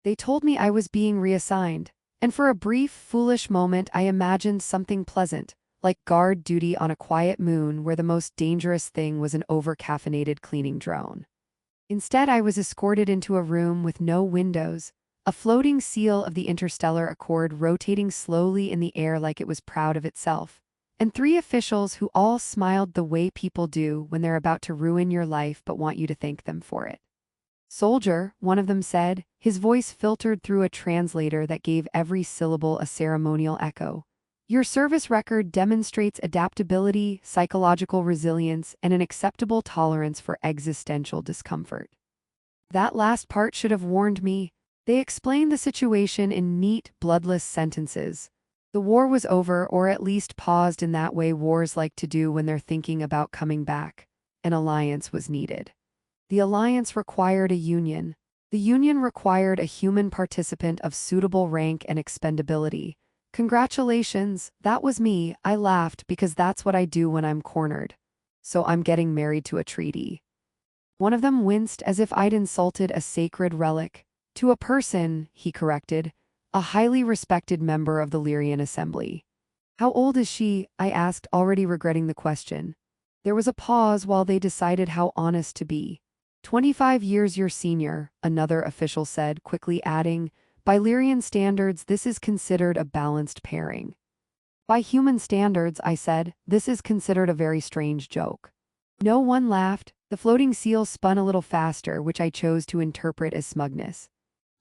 They told me I was being reassigned, and for a brief, foolish moment I imagined something pleasant, like guard duty on a quiet moon where the most dangerous thing was an over-caffeinated cleaning drone. Instead, I was escorted into a room with no windows, a floating seal of the interstellar accord rotating slowly in the air like it was proud of itself, and three officials who all smiled the way people do when they're about to ruin your life but want you to thank them for it. "Soldier," one of them said, his voice filtered through a translator that gave every syllable a ceremonial echo. "Your service record demonstrates adaptability, psychological resilience, and an acceptable tolerance for existential discomfort." That last part should have warned me. They explained the situation in neat, bloodless sentences. The war was over, or at least paused in that way wars like to do when they're thinking about coming back. An alliance was needed. The alliance required a union. The union required a human participant of suitable rank and expendability. "Congratulations, that was me," I laughed because that's what I do when I'm cornered. "So I'm getting married to a treaty." One of them winced as if I'd insulted a sacred relic. "To a person," he corrected, "a highly respected member of the Lyrian Assembly." "How old is she?" I asked, already regretting the question. There was a pause while they decided how honest to be. "25 years your senior," another official said, quickly adding, "By Lyrian standards, this is considered a balanced pairing." "By human standards," I said, "this is considered a very strange joke." No one laughed. The floating seal spun a little faster, which I chose to interpret as smugness.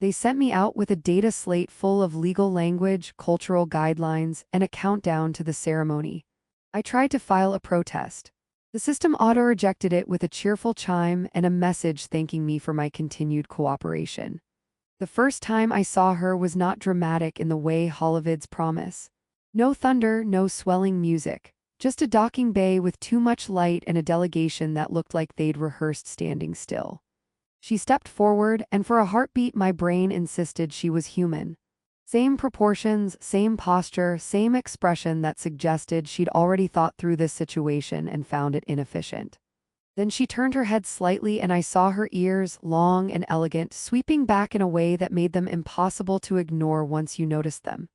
They sent me out with a data slate full of legal language, cultural guidelines, and a countdown to the ceremony. I tried to file a protest. The system auto-rejected it with a cheerful chime and a message thanking me for my continued cooperation. The first time I saw her was not dramatic in the way Hollywood's promise. No thunder, no swelling music, just a docking bay with too much light and a delegation that looked like they'd rehearsed standing still. She stepped forward, and for a heartbeat my brain insisted she was human. Same proportions, same posture, same expression that suggested she'd already thought through this situation and found it inefficient. Then she turned her head slightly and I saw her ears, long and elegant, sweeping back in a way that made them impossible to ignore once you noticed them.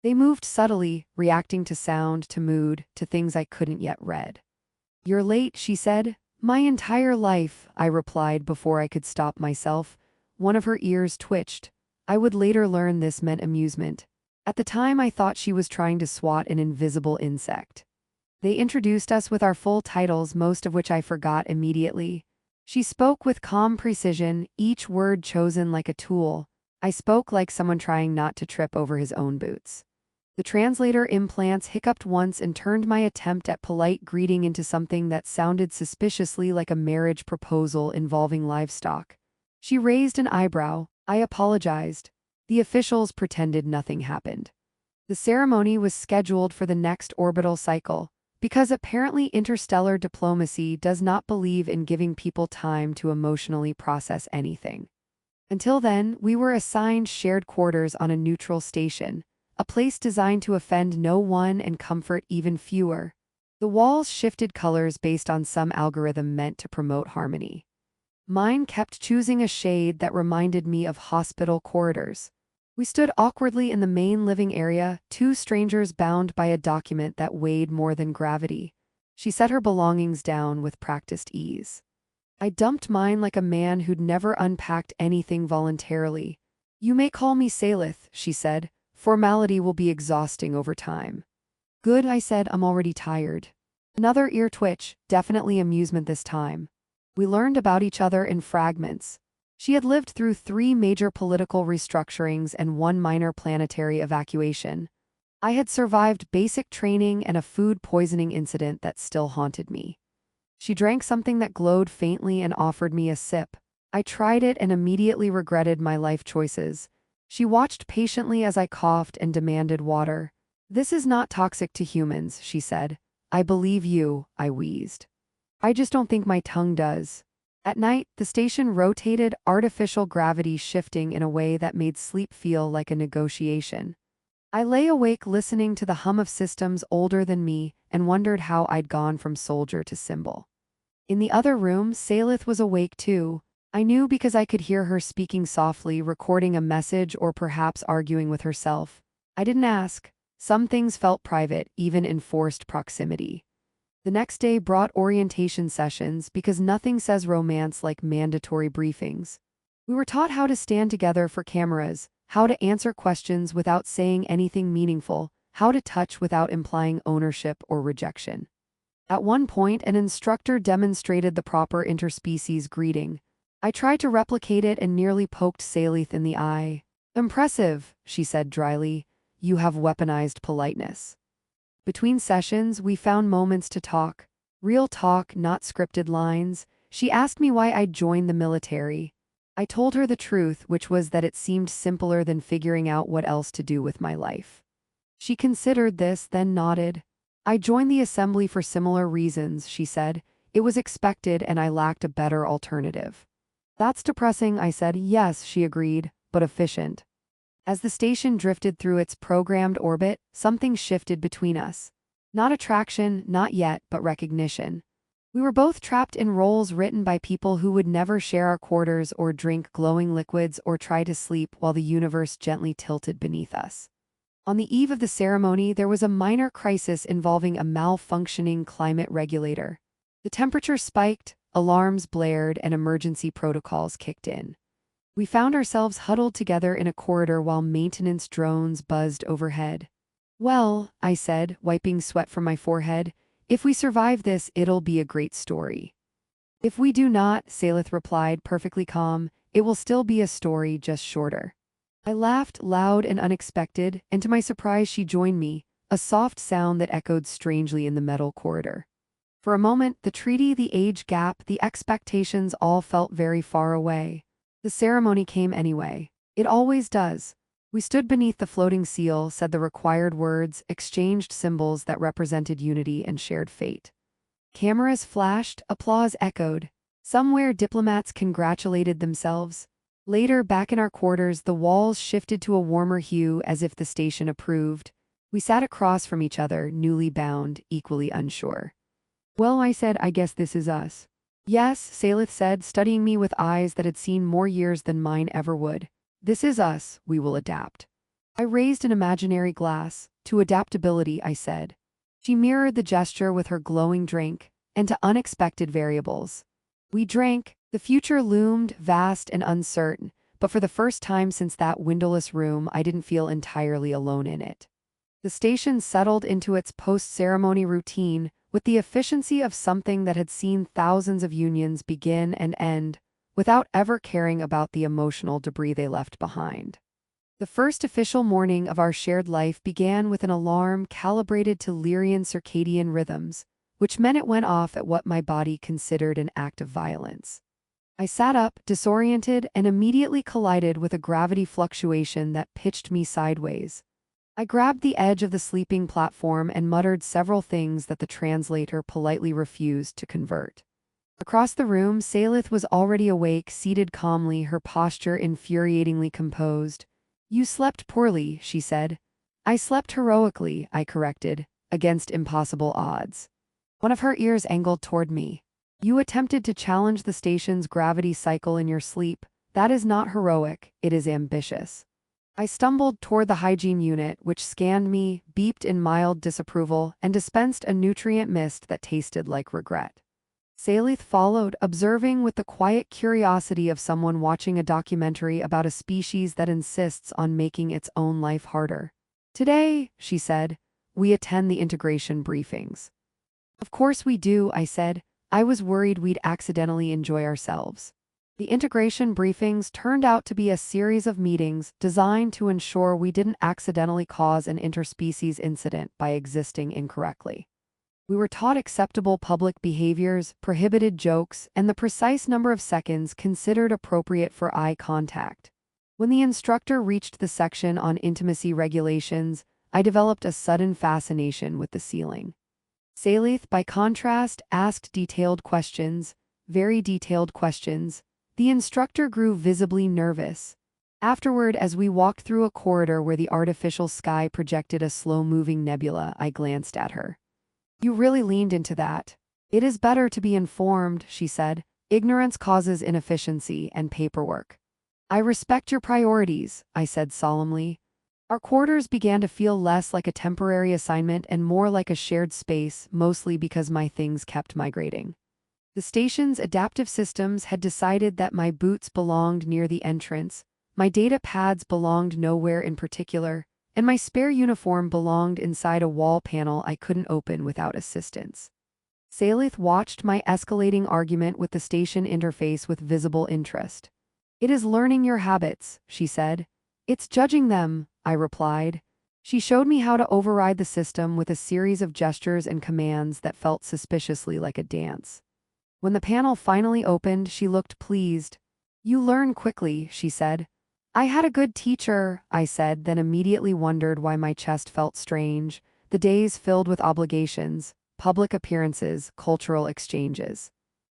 They moved subtly, reacting to sound, to mood, to things I couldn't yet read. "You're late," she said. "My entire life," I replied before I could stop myself. One of her ears twitched. I would later learn this meant amusement. At the time I thought she was trying to swat an invisible insect. They introduced us with our full titles, most of which I forgot immediately. She spoke with calm precision, each word chosen like a tool. I spoke like someone trying not to trip over his own boots. The translator implants hiccuped once and turned my attempt at polite greeting into something that sounded suspiciously like a marriage proposal involving livestock. She raised an eyebrow. I apologized. The officials pretended nothing happened. The ceremony was scheduled for the next orbital cycle, because apparently interstellar diplomacy does not believe in giving people time to emotionally process anything. Until then, we were assigned shared quarters on a neutral station, a place designed to offend no one and comfort even fewer. The walls shifted colors based on some algorithm meant to promote harmony. Mine kept choosing a shade that reminded me of hospital corridors. We stood awkwardly in the main living area, two strangers bound by a document that weighed more than gravity. She set her belongings down with practiced ease. I dumped mine like a man who'd never unpacked anything voluntarily. "You may call me Salith," she said. "Formality will be exhausting over time." "Good," I said, "I'm already tired." Another ear twitch, definitely amusement this time. We learned about each other in fragments. She had lived through 3 major political restructurings and 1 minor planetary evacuation. I had survived basic training and a food poisoning incident that still haunted me. She drank something that glowed faintly and offered me a sip. I tried it and immediately regretted my life choices. She watched patiently as I coughed and demanded water. "This is not toxic to humans," she said. "I believe you," I wheezed. "I just don't think my tongue does." At night, the station rotated, artificial gravity shifting in a way that made sleep feel like a negotiation. I lay awake listening to the hum of systems older than me and wondered how I'd gone from soldier to symbol. In the other room, Salith was awake too. I knew because I could hear her speaking softly, recording a message, or perhaps arguing with herself. I didn't ask. Some things felt private, even in forced proximity. The next day brought orientation sessions because nothing says romance like mandatory briefings. We were taught how to stand together for cameras, how to answer questions without saying anything meaningful, how to touch without implying ownership or rejection. At one point, an instructor demonstrated the proper interspecies greeting. I tried to replicate it and nearly poked Salith in the eye. "Impressive," she said dryly. "You have weaponized politeness." Between sessions, we found moments to talk. Real talk, not scripted lines. She asked me why I'd joined the military. I told her the truth, which was that it seemed simpler than figuring out what else to do with my life. She considered this, then nodded. "I joined the assembly for similar reasons," she said. "It was expected and I lacked a better alternative." "That's depressing," I said. "Yes," she agreed, "but efficient." As the station drifted through its programmed orbit, something shifted between us. Not attraction, not yet, but recognition. We were both trapped in roles written by people who would never share our quarters or drink glowing liquids or try to sleep while the universe gently tilted beneath us. On the eve of the ceremony, there was a minor crisis involving a malfunctioning climate regulator. The temperature spiked, alarms blared, and emergency protocols kicked in. We found ourselves huddled together in a corridor while maintenance drones buzzed overhead. "Well," I said, wiping sweat from my forehead, "if we survive this, it'll be a great story." "If we do not," Salith replied, perfectly calm, "it will still be a story, just shorter." I laughed, loud and unexpected, and to my surprise she joined me, a soft sound that echoed strangely in the metal corridor. For a moment, the treaty, the age gap, the expectations all felt very far away. The ceremony came anyway. It always does. We stood beneath the floating seal, said the required words, exchanged symbols that represented unity and shared fate. Cameras flashed, applause echoed. Somewhere diplomats congratulated themselves. Later, back in our quarters, the walls shifted to a warmer hue as if the station approved. We sat across from each other, newly bound, equally unsure. "Well," I said, "I guess this is us." "Yes," Salith said, studying me with eyes that had seen more years than mine ever would. "This is us, we will adapt." I raised an imaginary glass. "To adaptability," I said. She mirrored the gesture with her glowing drink, "and to unexpected variables." We drank. The future loomed, vast and uncertain, but for the first time since that windowless room, I didn't feel entirely alone in it. The station settled into its post-ceremony routine, with the efficiency of something that had seen thousands of unions begin and end, without ever caring about the emotional debris they left behind. The first official morning of our shared life began with an alarm calibrated to Lyrian circadian rhythms, which meant it went off at what my body considered an act of violence. I sat up, disoriented, and immediately collided with a gravity fluctuation that pitched me sideways. I grabbed the edge of the sleeping platform and muttered several things that the translator politely refused to convert. Across the room, Salith was already awake, seated calmly, her posture infuriatingly composed. "You slept poorly," she said. "I slept heroically," I corrected, against impossible odds. One of her ears angled toward me. "You attempted to challenge the station's gravity cycle in your sleep. That is not heroic, it is ambitious." I stumbled toward the hygiene unit, which scanned me, beeped in mild disapproval, and dispensed a nutrient mist that tasted like regret. Salith followed, observing with the quiet curiosity of someone watching a documentary about a species that insists on making its own life harder. "Today," she said, "we attend the integration briefings." "Of course we do," I said. I was worried we'd accidentally enjoy ourselves. The integration briefings turned out to be a series of meetings designed to ensure we didn't accidentally cause an interspecies incident by existing incorrectly. We were taught acceptable public behaviors, prohibited jokes, and the precise number of seconds considered appropriate for eye contact. When the instructor reached the section on intimacy regulations, I developed a sudden fascination with the ceiling. Salith, by contrast, asked detailed questions, very detailed questions. The instructor grew visibly nervous. Afterward, as we walked through a corridor where the artificial sky projected a slow-moving nebula, I glanced at her. "You really leaned into that." "It is better to be informed," she said. Ignorance causes inefficiency and paperwork. I respect your priorities, I said solemnly. Our quarters began to feel less like a temporary assignment and more like a shared space, mostly because my things kept migrating. The station's adaptive systems had decided that my boots belonged near the entrance, my data pads belonged nowhere in particular, and my spare uniform belonged inside a wall panel I couldn't open without assistance. Salith watched my escalating argument with the station interface with visible interest. It is learning your habits, she said. It's judging them, I replied. She showed me how to override the system with a series of gestures and commands that felt suspiciously like a dance. When the panel finally opened, she looked pleased. You learn quickly, she said. I had a good teacher, I said, then immediately wondered why my chest felt strange. The days filled with obligations, public appearances, cultural exchanges.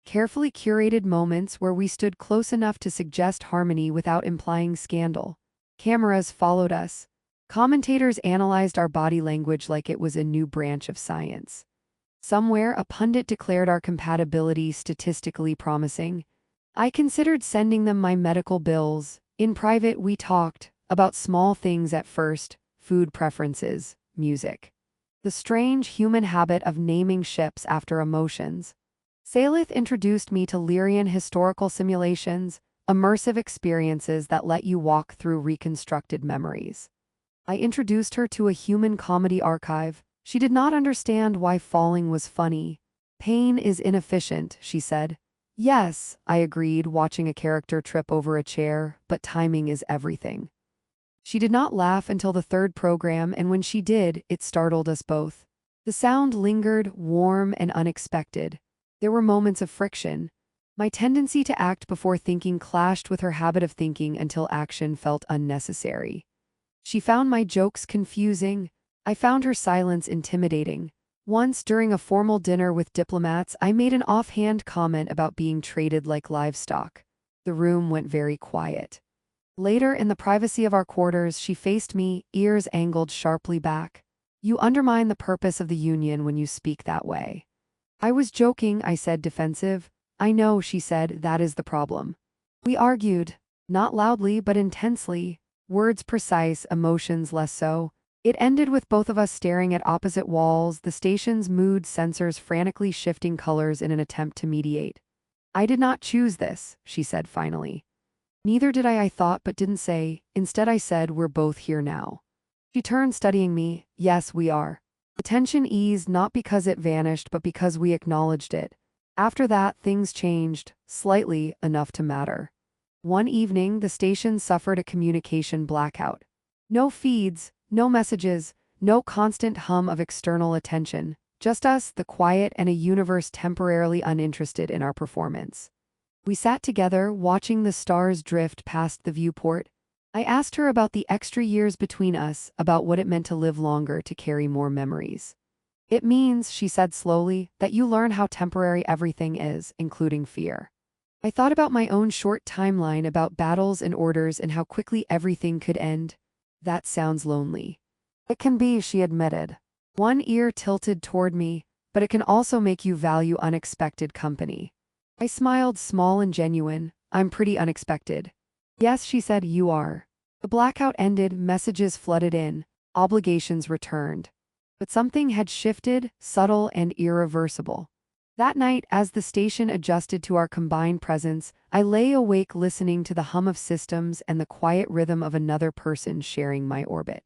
Carefully curated moments where we stood close enough to suggest harmony without implying scandal. Cameras followed us. Commentators analyzed our body language like it was a new branch of science. Somewhere, a pundit declared our compatibility statistically promising. I considered sending them my medical bills. In private, we talked about small things at first: food preferences, music. The strange human habit of naming ships after emotions. Salith introduced me to Lyrian historical simulations, immersive experiences that let you walk through reconstructed memories. I introduced her to a human comedy archive. She did not understand why falling was funny. Pain is inefficient, she said. Yes, I agreed, watching a character trip over a chair, but timing is everything. She did not laugh until the third program, and when she did, it startled us both. The sound lingered, warm and unexpected. There were moments of friction. My tendency to act before thinking clashed with her habit of thinking until action felt unnecessary. She found my jokes confusing. I found her silence intimidating. Once, during a formal dinner with diplomats, I made an offhand comment about being traded like livestock. The room went very quiet. Later, in the privacy of our quarters, she faced me, ears angled sharply back. You undermine the purpose of the Union when you speak that way. I was joking, I said, defensive. I know, she said, that is the problem. We argued, not loudly but intensely, words precise, emotions less so. It ended with both of us staring at opposite walls, the station's mood sensors frantically shifting colors in an attempt to mediate. I did not choose this, she said finally. Neither did I thought but didn't say. Instead I said, we're both here now. She turned, studying me. Yes, we are. The tension eased, not because it vanished but because we acknowledged it. After that, things changed, slightly, enough to matter. One evening, the station suffered a communication blackout. No feeds, no messages, no constant hum of external attention, just us, the quiet, and a universe temporarily uninterested in our performance. We sat together, watching the stars drift past the viewport. I asked her about the extra years between us, about what it meant to live longer, to carry more memories. It means, she said slowly, that you learn how temporary everything is, including fear. I thought about my own short timeline, about battles and orders and how quickly everything could end. That sounds lonely. It can be, she admitted. One ear tilted toward me, but it can also make you value unexpected company. I smiled, small and genuine. I'm pretty unexpected. Yes, she said, you are. The blackout ended, messages flooded in, obligations returned. But something had shifted, subtle and irreversible. That night, as the station adjusted to our combined presence, I lay awake listening to the hum of systems and the quiet rhythm of another person sharing my orbit.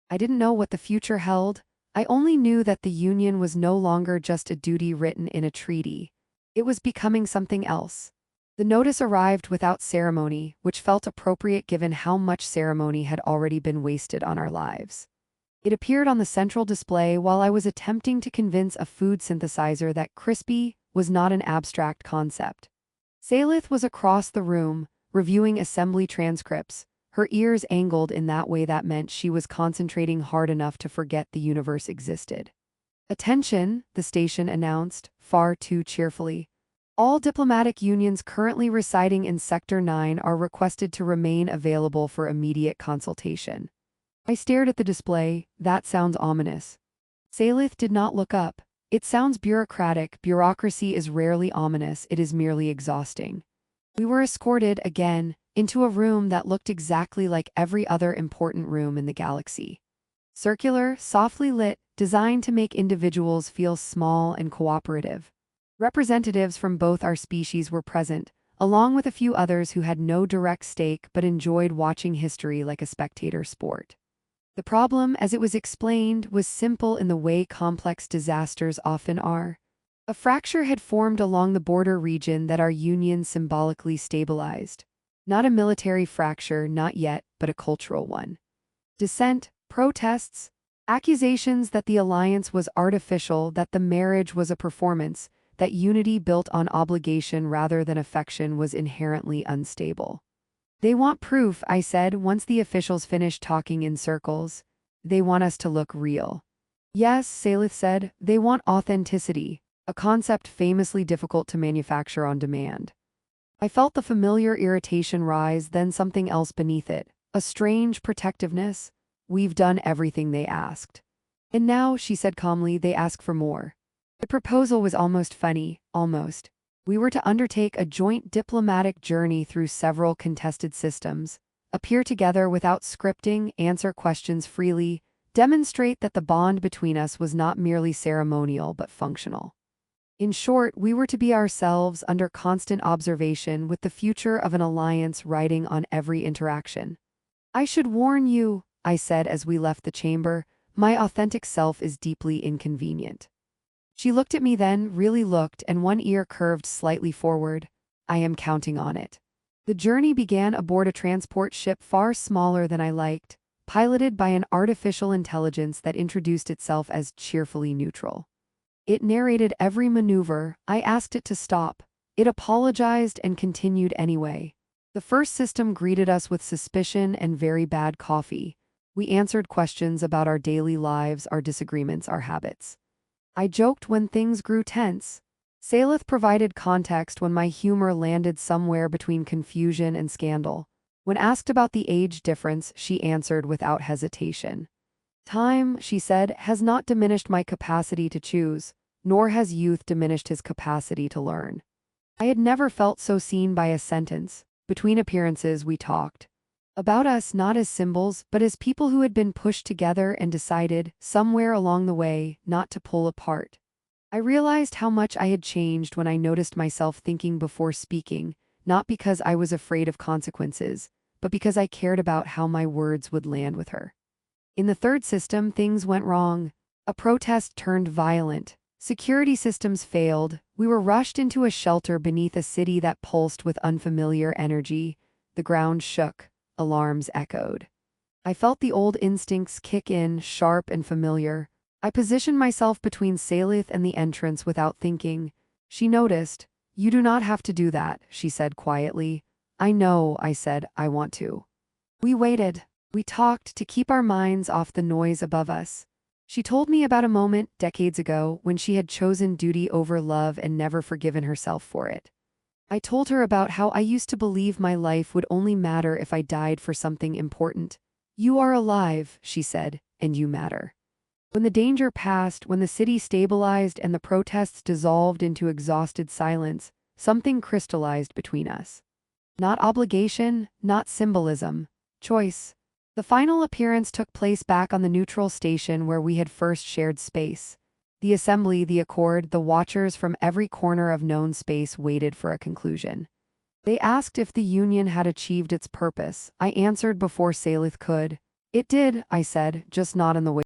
I didn't know what the future held. I only knew that the Union was no longer just a duty written in a treaty. It was becoming something else. The notice arrived without ceremony, which felt appropriate given how much ceremony had already been wasted on our lives. It appeared on the central display while I was attempting to convince a food synthesizer that crispy was not an abstract concept. Salith was across the room, reviewing assembly transcripts, her ears angled in that way that meant she was concentrating hard enough to forget the universe existed. Attention, the station announced, far too cheerfully. All diplomatic unions currently residing in Sector 9 are requested to remain available for immediate consultation. I stared at the display. That sounds ominous. Salith did not look up. It sounds bureaucratic. Bureaucracy is rarely ominous, it is merely exhausting. We were escorted, again, into a room that looked exactly like every other important room in the galaxy. Circular, softly lit, designed to make individuals feel small and cooperative. Representatives from both our species were present, along with a few others who had no direct stake but enjoyed watching history like a spectator sport. The problem, as it was explained, was simple in the way complex disasters often are. A fracture had formed along the border region that our union symbolically stabilized. Not a military fracture, not yet, but a cultural one. Dissent, protests, accusations that the alliance was artificial, that the marriage was a performance, that unity built on obligation rather than affection was inherently unstable. They want proof, I said, once the officials finished talking in circles. They want us to look real. Yes, Salith said, they want authenticity, a concept famously difficult to manufacture on demand. I felt the familiar irritation rise, then something else beneath it, a strange protectiveness. We've done everything they asked. And now, she said calmly, they ask for more. The proposal was almost funny, almost. We were to undertake a joint diplomatic journey through several contested systems, appear together without scripting, answer questions freely, demonstrate that the bond between us was not merely ceremonial but functional. In short, we were to be ourselves under constant observation with the future of an alliance riding on every interaction. I should warn you, I said as we left the chamber, my authentic self is deeply inconvenient. She looked at me then, really looked, and one ear curved slightly forward. I am counting on it. The journey began aboard a transport ship far smaller than I liked, piloted by an artificial intelligence that introduced itself as cheerfully neutral. It narrated every maneuver. I asked it to stop. It apologized and continued anyway. The first system greeted us with suspicion and very bad coffee. We answered questions about our daily lives, our disagreements, our habits. I joked when things grew tense. Salith provided context when my humor landed somewhere between confusion and scandal. When asked about the age difference, she answered without hesitation. Time, she said, has not diminished my capacity to choose, nor has youth diminished his capacity to learn. I had never felt so seen by a sentence. Between appearances, we talked about us not as symbols, but as people who had been pushed together and decided, somewhere along the way, not to pull apart. I realized how much I had changed when I noticed myself thinking before speaking, not because I was afraid of consequences, but because I cared about how my words would land with her. In the third system, things went wrong. A protest turned violent. Security systems failed. We were rushed into a shelter beneath a city that pulsed with unfamiliar energy. The ground shook. Alarms echoed. I felt the old instincts kick in, sharp and familiar. I positioned myself between Salith and the entrance without thinking. She noticed. You do not have to do that, she said quietly. I know, I said, I want to. We waited. We talked to keep our minds off the noise above us. She told me about a moment, decades ago, when she had chosen duty over love and never forgiven herself for it. I told her about how I used to believe my life would only matter if I died for something important. You are alive, she said, and you matter. When the danger passed, when the city stabilized and the protests dissolved into exhausted silence, something crystallized between us. Not obligation, not symbolism. Choice. The final appearance took place back on the neutral station where we had first shared space. The assembly, the accord, the watchers from every corner of known space waited for a conclusion. They asked if the Union had achieved its purpose. I answered before Salith could. It did, I said, just not in the way